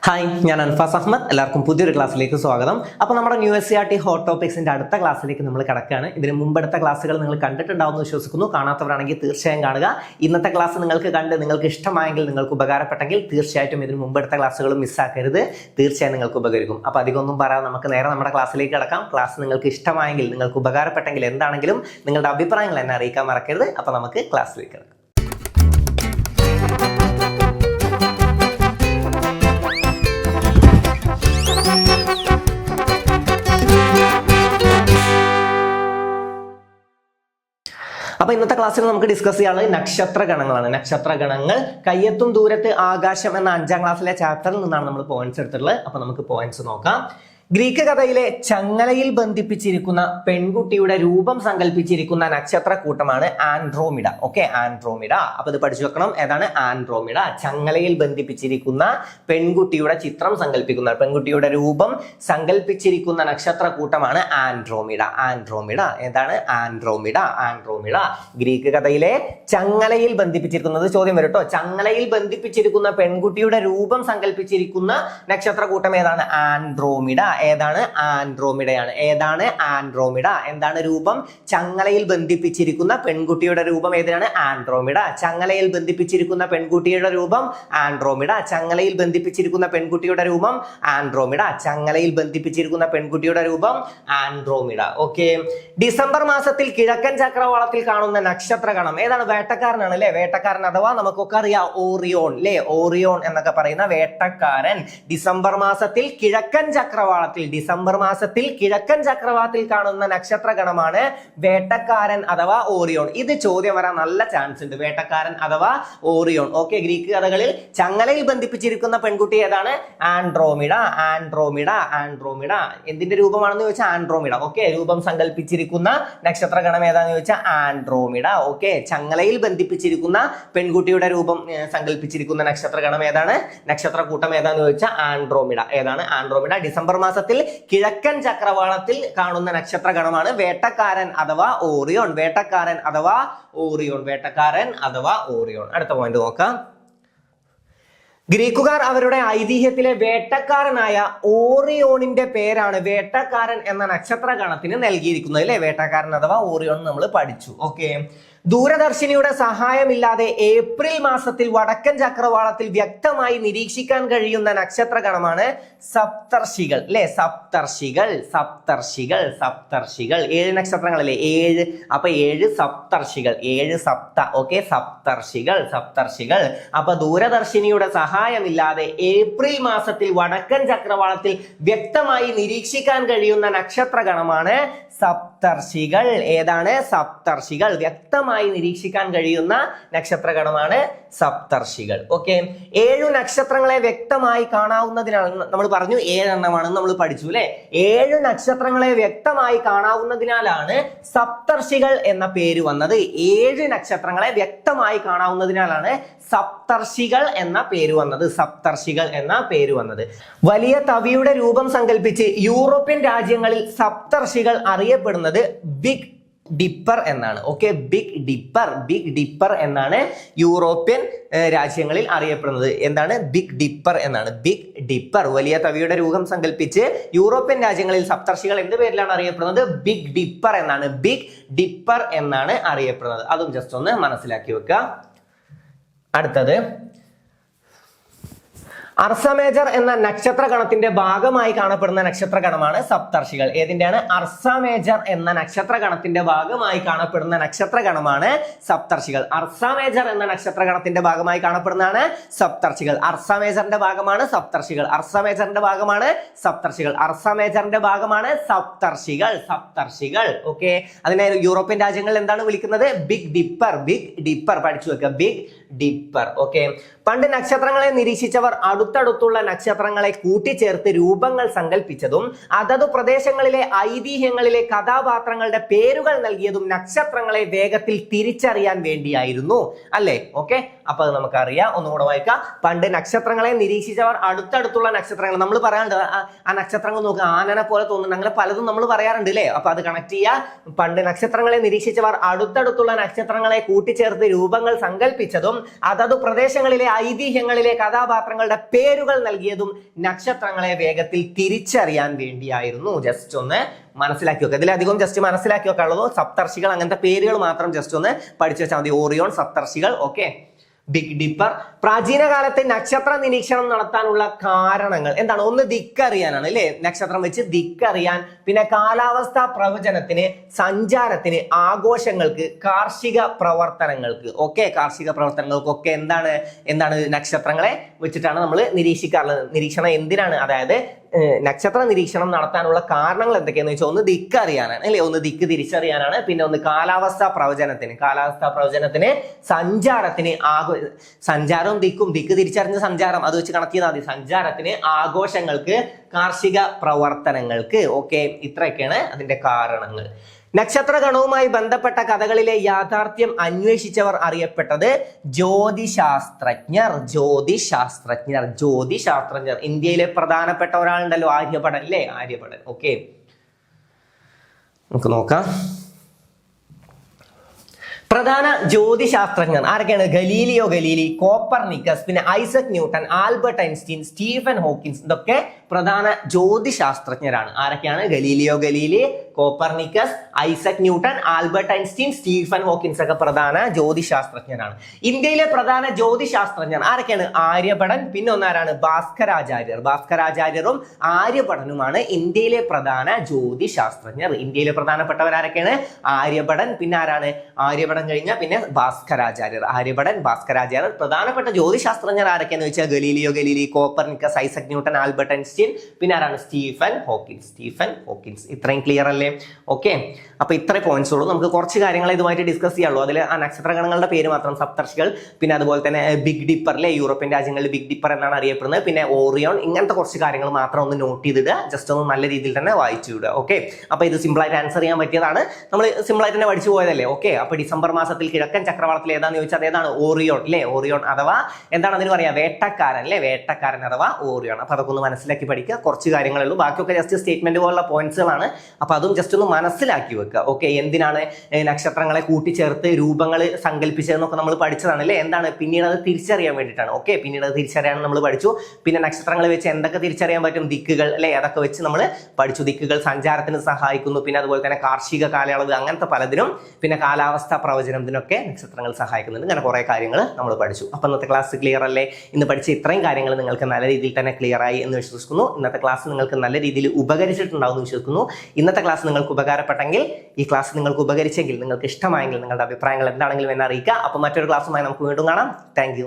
Hi, ഞാൻ അൻഫാസ് അഹമ്മദ്. എല്ലാവർക്കും പുതിയൊരു ക്ലാസ്സിലേക്ക് സ്വാഗതം. അപ്പോൾ നമ്മുടെ ന്യൂ SCERT ഹോട്ട് ടോപ്പിക്സിന്റെ അടുത്ത ക്ലാസ്സിലേക്ക് നമ്മൾ കിടക്കുകയാണ്. ഇതിന് മുമ്പെടുത്ത ക്ലാസ്സുകൾ നിങ്ങൾ കണ്ടിട്ടുണ്ടാവുമെന്ന് വിശ്വസിക്കുന്നു. കാണാത്തവരാണെങ്കിൽ തീർച്ചയായും കാണുക. ഇന്നത്തെ ക്ലാസ് നിങ്ങൾക്ക് കണ്ട് നിങ്ങൾക്ക് ഇഷ്ടമായെങ്കിൽ, നിങ്ങൾക്ക് ഉപകാരപ്പെട്ടെങ്കിൽ തീർച്ചയായിട്ടും ഇതിന് മുമ്പെടുത്ത ക്ലാസ്സുകളും മിസ്സാക്കരുത്. തീർച്ചയായും നിങ്ങൾക്ക് ഉപകരിക്കും. അപ്പോൾ അധികമൊന്നും പറയാതെ നമുക്ക് നേരെ നമ്മുടെ ക്ലാസ്സിലേക്ക് കിടക്കാം. ക്ലാസ് നിങ്ങൾക്ക് ഇഷ്ടമായെങ്കിൽ, നിങ്ങൾക്ക് ഉപകാരപ്പെട്ടെങ്കിൽ എന്താണെങ്കിലും നിങ്ങളുടെ അഭിപ്രായങ്ങൾ എന്നെ അറിയിക്കാൻ മറക്കരുത്. അപ്പോൾ നമുക്ക് ക്ലാസ്സിലേക്ക് കിടക്കാം. അപ്പൊ ഇന്നത്തെ ക്ലാസ്സിൽ നമുക്ക് ഡിസ്കസ് ചെയ്യാനുള്ളത് നക്ഷത്ര ഗണങ്ങളാണ്. നക്ഷത്ര ഗണങ്ങൾ കയ്യെത്തും ദൂരത്ത് ആകാശം എന്ന 5ാം ക്ലാസ്സിലെ ചാപ്റ്ററിൽ നിന്നാണ് നമ്മൾ പോയിന്റ്സ് എടുത്തിട്ടുള്ളത്. അപ്പൊ നമുക്ക് പോയിന്റ്സ് നോക്കാം. ഗ്രീക്ക് കഥയിലെ ചങ്ങലയിൽ ബന്ധിപ്പിച്ചിരിക്കുന്ന പെൺകുട്ടിയുടെ രൂപം സങ്കല്പിച്ചിരിക്കുന്ന നക്ഷത്രക്കൂട്ടമാണ് ആൻഡ്രോമിഡ. Okay, Andromeda. അപ്പൊ ഇത് പഠിച്ചു വെക്കണം. ഏതാണ് ആൻഡ്രോമിഡ? ചങ്ങലയിൽ ബന്ധിപ്പിച്ചിരിക്കുന്ന പെൺകുട്ടിയുടെ ചിത്രം സങ്കല്പിക്കുന്ന, പെൺകുട്ടിയുടെ രൂപം സങ്കല്പിച്ചിരിക്കുന്ന നക്ഷത്രക്കൂട്ടമാണ് ആൻഡ്രോമിഡ. ആൻഡ്രോമിഡ ഏതാണ്? ആൻഡ്രോമിഡ. ആൻഡ്രോമിഡ ഗ്രീക്ക് കഥയിലെ ചങ്ങലയിൽ ബന്ധിപ്പിച്ചിരിക്കുന്നത് ചോദ്യം വരും കേട്ടോ. ചങ്ങലയിൽ ബന്ധിപ്പിച്ചിരിക്കുന്ന പെൺകുട്ടിയുടെ രൂപം സങ്കല്പിച്ചിരിക്കുന്ന നക്ഷത്രക്കൂട്ടം ഏതാണ്? ആൻഡ്രോമിഡ. ഏതാണ്? ആൻഡ്രോമിഡയാണ്. ഏതാണ്? ആൻഡ്രോമിഡ. എന്താണ് രൂപം? ചങ്ങലയിൽ ബന്ധിപ്പിച്ചിരിക്കുന്ന പെൺകുട്ടിയുടെ രൂപം ഏതാണ്? ആൻഡ്രോമിഡ. ചങ്ങലയിൽ ബന്ധിപ്പിച്ചിരിക്കുന്ന പെൺകുട്ടിയുടെ രൂപം ആൻഡ്രോമിഡ. ചങ്ങലയിൽ ബന്ധിപ്പിച്ചിരിക്കുന്ന പെൺകുട്ടിയുടെ രൂപം ആൻഡ്രോമിഡ. ചങ്ങലയിൽ ബന്ധിപ്പിച്ചിരിക്കുന്ന പെൺകുട്ടിയുടെ രൂപം ആൻഡ്രോമിഡ. ഓക്കെ. ഡിസംബർ മാസത്തിൽ കിഴക്കൻ ചക്രവാളത്തിൽ കാണുന്ന നക്ഷത്രഗണം ഏതാണ്? വേട്ടക്കാരനാണ് അല്ലെ? വേട്ടക്കാരൻ അഥവാ നമുക്കൊക്കെ അറിയാം ഓറിയോൺ അല്ലെ? ഓറിയോൺ എന്നൊക്കെ പറയുന്ന വേട്ടക്കാരൻ. ഡിസംബർ മാസത്തിൽ കിഴക്കൻ ചക്രവാളത്തിൽ, ഡിസംബർ മാസത്തിൽ കിഴക്കൻ ചക്രവാളത്തിൽ കാണുന്ന നക്ഷത്രഗണമാണ് വേട്ടക്കാരൻ അഥവാ ഓറിയോൺ. ഇത് ചോദ്യം വരാൻ നല്ല ചാൻസ് ഉണ്ട്. വേട്ടക്കാരൻ അഥവാ ഓറിയോൺ. ഓക്കെ. ഗ്രീക്ക് കഥകളിൽ ചങ്ങലയിൽ ബന്ധിപ്പിച്ചിരിക്കുന്ന പെൺകുട്ടി ഏതാണ്? ആൻഡ്രോമിഡ. ആൻഡ്രോമിഡ. ആൻഡ്രോമിഡ എന്തിന്റെ രൂപമാണെന്ന് ചോദിച്ചാൽ ആൻഡ്രോമിഡ. ഓക്കെ. രൂപം സങ്കല്പിച്ചിരിക്കുന്ന നക്ഷത്രഗണം ഏതാന്ന് ചോദിച്ചാൽ ആൻഡ്രോമിഡ. ഓക്കെ. ചങ്ങലയിൽ ബന്ധിപ്പിച്ചിരിക്കുന്ന പെൺകുട്ടിയുടെ രൂപം സങ്കല്പിച്ചിരിക്കുന്ന നക്ഷത്രഗണം ഏതാണ്? നക്ഷത്രക്കൂട്ടം ഏതാന്ന് ചോദിച്ചാൽ ആൻഡ്രോമിഡ. ഏതാണ്? ആൻഡ്രോമിഡ. ഡിസംബർ മാസത്തിൽ കിഴക്കൻ ചക്രവാളത്തിൽ കാണുന്ന നക്ഷത്രഗണമാണ് വേട്ടക്കാരൻ അഥവാ ഓറിയോൺ. വേട്ടക്കാരൻ അഥവാ ഓറിയോൺ. വേട്ടക്കാരൻ അഥവാ ഓറിയോൺ. അടുത്ത പോയിന്റ് നോക്കാം. ഗ്രീക്കുകാർ അവരുടെ ഐതിഹ്യത്തിലെ വേട്ടക്കാരനായ ഓറിയോണിന്റെ പേരാണ് വേട്ടക്കാരൻ എന്ന നക്ഷത്രഗണത്തിന് നൽകിയിരിക്കുന്നത് അല്ലെ? വേട്ടക്കാരൻ അഥവാ ഓറിയോൺ നമ്മൾ പഠിച്ചു. ഓക്കെ. ദൂരദർശിനിയുടെ സഹായമില്ലാതെ ഏപ്രിൽ മാസത്തിൽ വടക്കൻ ചക്രവാളത്തിൽ വ്യക്തമായി നിരീക്ഷിക്കാൻ കഴിയുന്ന നക്ഷത്രഗണമാണ് സപ്തർഷികൾ അല്ലെ? സപ്തർഷികൾ. സപ്തർഷികൾ. സപ്തർഷികൾ 7 നക്ഷത്രങ്ങളല്ലേ? 7. അപ്പൊ 7 സപ്തർഷികൾ. 7 സപ്ത. ഓക്കെ. സപ്തർഷികൾ. സപ്തർഷികൾ. അപ്പൊ ദൂരദർശിനിയുടെ സഹായമില്ലാതെ ഏപ്രിൽ മാസത്തിൽ വടക്കൻ ചക്രവാളത്തിൽ വ്യക്തമായി നിരീക്ഷിക്കാൻ കഴിയുന്ന നക്ഷത്രഗണമാണ് സപ്തർഷികൾ. ഏതാണ്? സപ്തർഷികൾ. വ്യക്തമായി നിരീക്ഷിക്കാൻ കഴിയുന്ന നക്ഷത്രഗണമാണ് സപ്തർഷികൾ. ഓക്കെ. 7 നക്ഷത്രങ്ങളെ വ്യക്തമായി കാണാവുന്നതിനാണ് നമ്മൾ പറഞ്ഞു. 7 എണ്ണമാണെന്ന് നമ്മൾ പഠിച്ചു അല്ലെ? 7 നക്ഷത്രങ്ങളെ വ്യക്തമായി കാണാവുന്നതിനാലാണ് സപ്തർഷികൾ എന്ന പേര് വന്നത്. 7 നക്ഷത്രങ്ങളെ വ്യക്തമായി കാണാവുന്നതിനാലാണ് സപ്തർഷികൾ എന്ന പേര് വന്നത്. സപ്തർഷികൾ എന്ന പേര് വന്നത്. വലിയ തവിയുടെ രൂപം സങ്കല്പിച്ച് യൂറോപ്യൻ രാജ്യങ്ങളിൽ സപ്തർഷികൾ അറിയപ്പെടുന്നത് ബിഗ് ഡിപ്പർ എന്നാണ്. Okay. Big dipper. Big dipper എന്നാണ് യൂറോപ്യൻ രാജ്യങ്ങളിൽ അറിയപ്പെടുന്നത്. എന്താണ്? ബിഗ് ഡിപ്പർ എന്നാണ്. Big dipper. വലിയ തവിയുടെ രൂപം സങ്കല്പിച്ച് യൂറോപ്യൻ രാജ്യങ്ങളിൽ സപ്തർഷികൾ എന്ത് പേരിലാണ് അറിയപ്പെടുന്നത്? ബിഗ് ഡിപ്പർ എന്നാണ്. ബിഗ് ഡിപ്പർ എന്നാണ് അറിയപ്പെടുന്നത്. അതും ജസ്റ്റ് ഒന്ന് മനസ്സിലാക്കി വെക്കുക. അടുത്തത് അർസ മേജർ എന്ന നക്ഷത്രഗണത്തിന്റെ ഭാഗമായി കാണപ്പെടുന്ന നക്ഷത്രഗണമാണ് സപ്തർഷികൾ. ഏതിന്റെയാണ്? അർസ മേജർ എന്ന നക്ഷത്രഗണത്തിന്റെ ഭാഗമായി കാണപ്പെടുന്ന നക്ഷത്രഗണമാണ് സപ്തർഷികൾ. അർസ മേജർ എന്ന നക്ഷത്രഗണത്തിന്റെ ഭാഗമായി കാണപ്പെടുന്നതാണ് സപ്തർഷികൾ. അർസ മേജറിന്റെ ഭാഗമാണ് സപ്തർഷികൾ. അർസ മേജറിന്റെ ഭാഗമാണ് സപ്തർഷികൾ. അർസ മേജറിന്റെ ഭാഗമാണ് സപ്തർഷികൾ. സപ്തർഷികൾ. ഓക്കെ. അതിനെ യൂറോപ്യൻ രാജ്യങ്ങളിൽ എന്താണ് വിളിക്കുന്നത്? Big dipper. ബിഗ് ഡിപ്പർ പഠിച്ചു വെക്കുക. Big dipper. ഓക്കെ. പണ്ട് നക്ഷത്രങ്ങളെ നിരീക്ഷിച്ചവർ അടുത്തടുത്തുള്ള നക്ഷത്രങ്ങളെ കൂട്ടിച്ചേർത്ത് രൂപങ്ങൾ സങ്കല്പിച്ചതും അതത് പ്രദേശങ്ങളിലെ ഐതിഹ്യങ്ങളിലെ കഥാപാത്രങ്ങളുടെ പേരുകൾ നൽകിയതും നക്ഷത്രങ്ങളെ വേഗത്തിൽ തിരിച്ചറിയാൻ വേണ്ടിയായിരുന്നു അല്ലെ? ഓക്കെ. അപ്പൊ അത് നമുക്കറിയാം. ഒന്നുകൂടെ വായിക്കാം. പണ്ട് നക്ഷത്രങ്ങളെ നിരീക്ഷിച്ചവർ അടുത്തടുത്തുള്ള നക്ഷത്രങ്ങൾ, നമ്മൾ പറയാറുണ്ട് ആ നക്ഷത്രങ്ങൾ നോക്കുക ആനനെ പോലെ തോന്നുന്നുണ്ട്, അങ്ങനെ പലതും നമ്മൾ പറയാറുണ്ട് അല്ലേ. അപ്പൊ അത് കണക്ട് ചെയ്യുക. പണ്ട് നക്ഷത്രങ്ങളെ നിരീക്ഷിച്ചവർ അടുത്തടുത്തുള്ള നക്ഷത്രങ്ങളെ കൂട്ടിച്ചേർത്ത് രൂപങ്ങൾ സങ്കല്പിച്ചതും അതത് പ്രദേശങ്ങളിലെ ഐതിഹ്യങ്ങളിലെ കഥാപാത്രങ്ങളുടെ പേരുകൾ നൽകിയതും നക്ഷത്രങ്ങളെ വേഗത്തിൽ തിരിച്ചറിയാൻ വേണ്ടിയായിരുന്നു. ജസ്റ്റ് ഒന്ന് മനസ്സിലാക്കി വെക്കുക. ഇതിലധികം ജസ്റ്റ് മനസ്സിലാക്കി വെക്കാനുള്ളൂ. സപ്തർഷികൾ അങ്ങനത്തെ പേരുകൾ മാത്രം ജസ്റ്റ് ഒന്ന് പഠിച്ചു വെച്ചാൽ മതി. ഓറിയോൺ, സപ്തർഷികൾ, ഓക്കെ. Big dipper. പ്രാചീന കാലത്ത് നക്ഷത്ര നിരീക്ഷണം നടത്താനുള്ള കാരണങ്ങൾ എന്താണ്? ഒന്ന് ദിക്കറിയാനാണ് അല്ലെ, നക്ഷത്രം വെച്ച് ദിക്കറിയാൻ, പിന്നെ കാലാവസ്ഥാ പ്രവചനത്തിന്, സഞ്ചാരത്തിന്, ആഘോഷങ്ങൾക്ക്, കാർഷിക പ്രവർത്തനങ്ങൾക്ക്, ഓക്കെ. കാർഷിക പ്രവർത്തനങ്ങൾക്കൊക്കെ എന്താണ് നക്ഷത്രങ്ങളെ വെച്ചിട്ടാണ് നമ്മൾ നിരീക്ഷിക്കാറുള്ളത്. നിരീക്ഷണം എന്തിനാണ്? അതായത് നക്ഷത്ര നിരീക്ഷണം നടത്താനുള്ള കാരണങ്ങൾ എന്തൊക്കെയാന്ന് വെച്ചാൽ ഒന്ന് ദിക്ക് അറിയാനാണ് അല്ലെ, ഒന്ന് ദിക്ക് തിരിച്ചറിയാനാണ്, പിന്നെ ഒന്ന് കാലാവസ്ഥാ പ്രവചനത്തിന്, സഞ്ചാരത്തിന്, സഞ്ചാരവും ദിക്ക് തിരിച്ചറിഞ്ഞ സഞ്ചാരം അത് വെച്ച് കണക്ട് ചെയ്താൽ മതി. സഞ്ചാരത്തിന്, ആഘോഷങ്ങൾക്ക്, കാർഷിക പ്രവർത്തനങ്ങൾക്ക്, ഓക്കെ. ഇത്രയൊക്കെയാണ് അതിന്റെ കാരണങ്ങൾ. നക്ഷത്രഗണവുമായി ബന്ധപ്പെട്ട കഥകളിലെ യാഥാർത്ഥ്യം അന്വേഷിച്ചവർ അറിയപ്പെട്ടത് ജ്യോതിശാസ്ത്രജ്ഞർ. ഇന്ത്യയിലെ പ്രധാനപ്പെട്ട ഒരാളുണ്ടല്ലോ, ആര്യഭടൻ അല്ലേ, ആര്യഭടൻ, ഓക്കെ. നമുക്ക് നോക്കാം. പ്രധാന ജ്യോതിശാസ്ത്രജ്ഞർ ആരൊക്കെയാണ്? ഗലീലിയോ ഗലീലി, കോപ്പർനിക്കസ്, പിന്നെ Isaac Newton, Albert Einstein, Stephen Hawkins, ഇതൊക്കെ പ്രധാന ജ്യോതിശാസ്ത്രജ്ഞരാണ്. ആരൊക്കെയാണ്? Galileo Galilei, Copernicus, Isaac Newton, Albert Einstein, Stephen Hawkins ഒക്കെ പ്രധാന ജ്യോതിശാസ്ത്രജ്ഞരാണ്. ഇന്ത്യയിലെ പ്രധാന ജ്യോതിശാസ്ത്രജ്ഞർ ആരൊക്കെയാണ്? ആര്യഭടൻ, പിന്നെ ഒന്നാരാണ്? ഭാസ്കരാചാര്യരും ആര്യഭടനുമാണ് ഇന്ത്യയിലെ പ്രധാന ജ്യോതിശാസ്ത്രജ്ഞർ. ഇന്ത്യയിലെ പ്രധാനപ്പെട്ടവർ ആരൊക്കെയാണ്? ആര്യഭടൻ, പിന്നെ ആരാണ്? ആര്യഭടൻ കഴിഞ്ഞാൽ പിന്നെ ഭാസ്കരാചാര്യർ. ആര്യഭടൻ, ഭാസ്കരാചാര്യർ. പ്രധാനപ്പെട്ട ജ്യോതിശാസ്ത്രജ്ഞർ ആരൊക്കെയാന്ന് വെച്ചാൽ Galileo Galilei, Copernicus, Isaac Newton, Albert Einstein, പിന്നെ ആരാണ്? Stephen Hawkins. ഇത്രയും ക്ലിയർ അല്ലേ? ഓക്കെ. അപ്പൊ ഇത്ര പോയിന്റ്സ് ഉള്ളൂ. നമുക്ക് കുറച്ച് കാര്യങ്ങൾ ഇതുമായിട്ട് ഡിസ്കസ് ചെയ്യാനുള്ളൂ. അതിൽ ആ നക്ഷത്രഗണങ്ങളുടെ പേര് മാത്രം, സപ്തർഷികൾ, പിന്നെ അതുപോലെ തന്നെ ബിഗ് ഡിപ്പർ അല്ലെ, യൂറോപ്യൻ രാജ്യങ്ങളിൽ ബിഗ് ഡിപ്പർ എന്നാണ് അറിയപ്പെടുന്നത്, പിന്നെ ഓറിയോൺ, ഇങ്ങനത്തെ കുറച്ച് കാര്യങ്ങൾ മാത്രം ഒന്ന് നോട്ട് ചെയ്തിടുക. ജസ്റ്റ് ഒന്ന് നല്ല രീതിയിൽ തന്നെ വായിച്ചു വിടുക, ഓക്കെ. അപ്പൊ ഇത് സിമ്പിൾ ആയിട്ട് ആൻസർ ചെയ്യാൻ പറ്റിയതാണ്. നമ്മൾ സിമ്പിൾ ആയിട്ട് തന്നെ പഠിച്ചു പോയതല്ലേ, ഓക്കെ. അപ്പൊ ഡിസംബർ മാസത്തിൽ കിഴക്കൻ ചക്രവാളത്തിൽ ഏതാന്ന് ചോദിച്ചാൽ അതേതാണ്? ഓറിയോൺ അല്ലെ. ഓറിയോൺ അഥവാ എന്താണ് അതിന് പറയാ? വേട്ടക്കാരൻ അല്ലെ, വേട്ടക്കാരൻ അഥവാ ഓറിയോൺ. അപ്പൊ അതൊക്കെ ഒന്ന് മനസ്സിലാക്കി പഠിക്കുക. കുറച്ച് കാര്യങ്ങളേ ഉള്ളൂ, ബാക്കിയൊക്കെ ജസ്റ്റ് സ്റ്റേറ്റ്മെന്റ് പോലുള്ള പോയിന്റ്സുകളാണ്. അപ്പൊ അതും ജസ്റ്റ് ഒന്ന് മനസ്സിലാക്കി വെക്കുക, ഓക്കെ. എന്തിനാണ് നക്ഷത്രങ്ങളെ കൂട്ടിച്ചേർത്ത് രൂപങ്ങൾ സങ്കല്പിച്ചതെന്നൊക്കെ നമ്മൾ പഠിച്ചതാണ് അല്ലേ. എന്താണ്? പിന്നീട് അത് തിരിച്ചറിയാൻ വേണ്ടിയിട്ടാണ്, ഓക്കെ. പിന്നീട് അത് തിരിച്ചറിയാൻ നമ്മൾ പഠിച്ചു. പിന്നെ നക്ഷത്രങ്ങളെ വെച്ച് എന്തൊക്കെ തിരിച്ചറിയാൻ പറ്റും? ദിക്കുകൾ അല്ലെ, അതൊക്കെ വെച്ച് നമ്മൾ പഠിച്ചു. ദിക്കുകൾ സഞ്ചാരത്തിന് സഹായിക്കുന്നു, പിന്നെ അതുപോലെ തന്നെ കാർഷിക കാലയളവ്, അങ്ങനത്തെ പലതിനും, പിന്നെ കാലാവസ്ഥാ പ്രവചനത്തിനൊക്കെ നക്ഷത്രങ്ങൾ സഹായിക്കുന്നുണ്ട്. അങ്ങനെ കുറെ കാര്യങ്ങൾ നമ്മൾ പഠിച്ചു. അപ്പൊ ഇന്നത്തെ ക്ലാസ് ക്ലിയർ അല്ലേ? ഇന്ന് പഠിച്ച ഇത്രയും കാര്യങ്ങൾ നിങ്ങൾക്ക് നല്ല രീതിയിൽ തന്നെ ക്ലിയർ ആയി എന്ന് വിശ്വസിക്കുന്നു. ഇന്നത്തെ ക്ലാസ് നിങ്ങൾക്ക് നല്ല രീതിയിൽ ഉപകരിച്ചിട്ടുണ്ടാവും എന്ന് വിശ്വസിക്കുന്നു. ഇന്നത്തെ ക്ലാസ് നിങ്ങൾക്ക് ഉപകാരപ്പെട്ടെങ്കിൽ, ഈ ക്ലാസ് നിങ്ങൾക്ക് ഉപകരിച്ചെങ്കിൽ, നിങ്ങൾക്ക് ഇഷ്ടമായെങ്കിൽ നിങ്ങളുടെ അഭിപ്രായങ്ങൾ എന്താണെങ്കിലും എന്നെ അറിയിക്കുക. അപ്പോൾ മറ്റൊരു ക്ലാസ്സുമായി നമുക്ക് വീണ്ടും കാണാം. താങ്ക്